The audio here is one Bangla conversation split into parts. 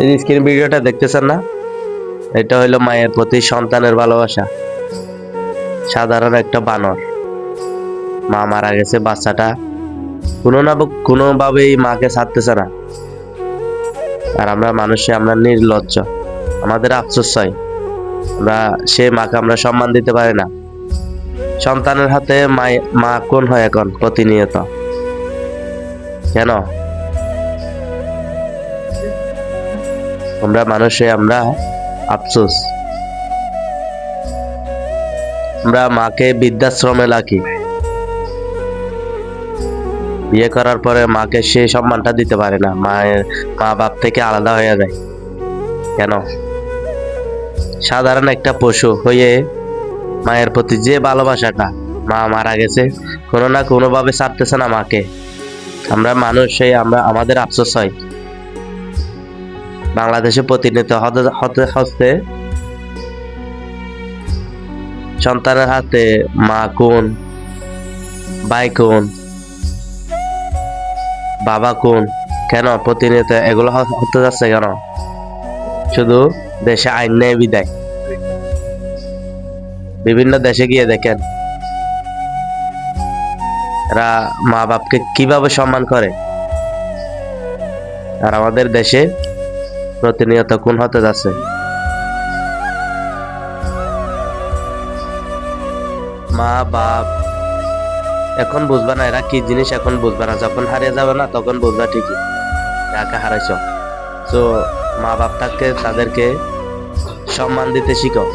এই যে স্ক্রিন ভিডিওটা দেখতেছেন না, এটা হলো মায়ের প্রতি সন্তানের ভালোবাসা। সাধারণ একটা বানর, মা মারা গেছে, বাচ্চাটা কোনোভাবেই মাকে ছাড়তেছে না। আর আমরা মানুষে আমরা নির্লজ্জ, আমাদের আফসোস হয় আমরা সে মাকে আমরা সম্মান দিতে পারি না। সন্তানের হাতে মা কোন হয় এখন প্রতিনিয়ত, কেন? আমরা মানুষে আমরা আফসোস। আমরা মাকে বৃদ্ধাশ্রমে রাখি, বিয়ে করার পরে মাকে সে সম্মানটা দিতে পারে না, মা বাপ থেকে আলাদা হয়ে যায়। কেন? সাধারণ একটা পশু হয়ে মায়ের প্রতি যে ভালোবাসাটা, মা মারা গেছে, কোনো না কোনো ভাবে ছাড়তেছে না মাকে। আমরা মানুষ, আমরা আমাদের আফসোস হয়। বাংলাদেশে প্রতিনিয়ত হচ্ছে সন্তানের হাতে মা কোন, ভাই কোন, বাবা কোন, কেন প্রতিনিয়ত এগুলো হতে যাচ্ছে কেন? শুধু দেশে আইন নেই বিদায়। বিভিন্ন দেশে গিয়ে দেখেন এরা মা বাপকে কিভাবে সম্মান করে, আর আমাদের দেশে প্রতিনিয়ত কোন হতে যাচ্ছে। মা বাপ এখন বুঝবে না এরা কি জিনিস, এখন বুঝবে না, যখন হারিয়ে যাবে না তখন বুঝবে ঠিকই যাকে হারাইছ। তো মা বাপ থাকতে তাদেরকে সম্মান দিতে শিখো,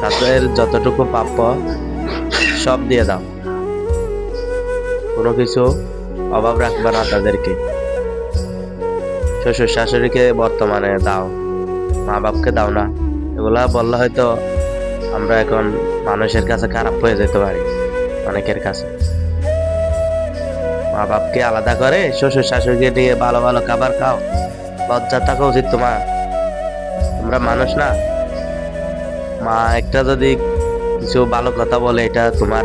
তাদের যতটুকু প্রাপ্য সব দিয়ে দাও, কোনো কিছু অভাব রাখবে না তাদেরকে। শ্বশুর শাশুড়িকে বর্তমানে দাও, মা বাপকে দাও না। এগুলা বললে হয়তো আমরা এখন মানুষের কাছে খারাপ হয়ে যেতে পারি, অনেকের কাছে। মা বাপকে আলাদা করে শ্বশুর শাশুড়িকে নিয়ে ভালো ভালো খাবার খাও, লজ্জা থাকা উচিত তোমার। তোমরা মানুষ না? মা একটা যদি কিছু ভালো কথা বলে এটা তোমার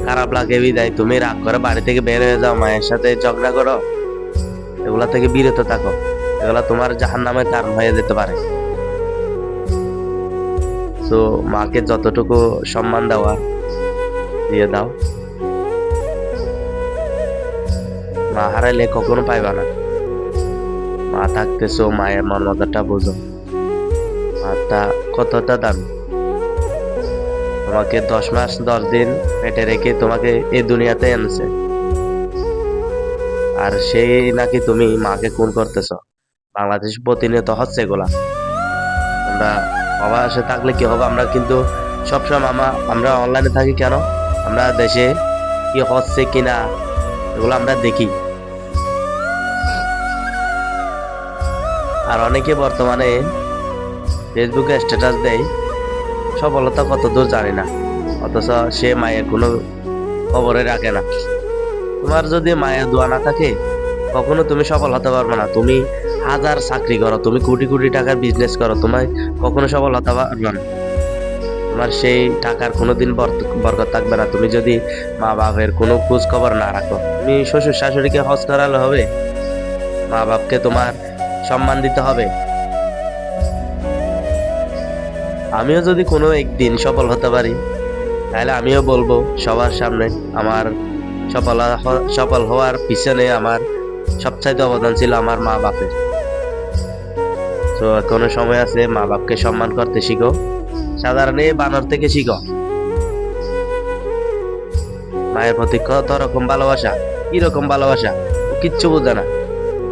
খারাপ লাগে বিদায় তুমি রাগ করে বাড়ি থেকে বের হয়ে যাও, মায়ের সাথে ঝগড়া করো। এগুলা থেকে বিরত থাকো, এগুলা তোমার জাহান্নামের কারণ হয়ে যেতে পারে। তো মাকে যতটুকু সম্মান দেওয়া দিয়ে দাও। মা হারাইলে কখনো পাইবা না। মা থাকতেছো, মায়ের মর্যাদাটা বোঝো, মাটা কতটা দামি। তোমাকে 10 মাস 10 দিন পেটে রেখে তোমাকে এই দুনিয়াতে এনেছে, আর সেই নাকি তুমি মাকে খুন করতেছ। বাংলাদেশ প্রতিনিয়ত হচ্ছে এগুলা। আমরা অবশ্যই থাকলে কি হবে, আমরা কিন্তু সবসময় আমরা অনলাইনে থাকি কেন? আমরা দেশে কি হচ্ছে কিনা এগুলো আমরা দেখি। আর অনেকে বর্তমানে ফেসবুকে স্ট্যাটাস দেয়, সফলতা কত দূর জানি না, অথচ সে মায়ের কোনো খবরে রাখে না। তোমার যদি মায়ের দোয়া না থাকে কখনো তুমি সফল হতে পারবে না। তুমি হাজার চাকরি করো, তুমি কোটি কোটি টাকার বিজনেস করো, তোমায় কখনো সফল হতে পারবে না। তোমার সেই টাকার কোনোদিন বরকত থাকবে না তুমি যদি মা বাপের কোনো খোঁজ খবর না রাখো। তুমি শ্বশুর শাশুড়িকে হজ করালে হবে, মা বাপকে তোমার সম্মান দিতে হবে। আমিও যদি কোনো একদিন সফল হতে পারি তাহলে আমিও বলবো সবার সামনে আমার সফল হওয়ার পিছনে আমার সবচাইতে অবদান ছিল আমার মা বাপের। তো এখনো সময় আছে, মা বাপকে সম্মান করতে শিখো। সাধারণ এই বানর থেকে শিখো, মায়ের প্রতি কত রকম ভালোবাসা, কি রকম ভালোবাসা ও কিচ্ছু বোঝে না,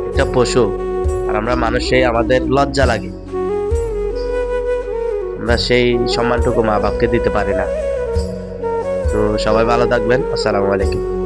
একটা পশু। আর আমরা মানুষ, সেই আমাদের লজ্জা লাগে, আমরা সেই সম্মানটুকু মা বাপকে দিতে পারি না। তো সবাই ভালো থাকবেন, আসসালামু আলাইকুম।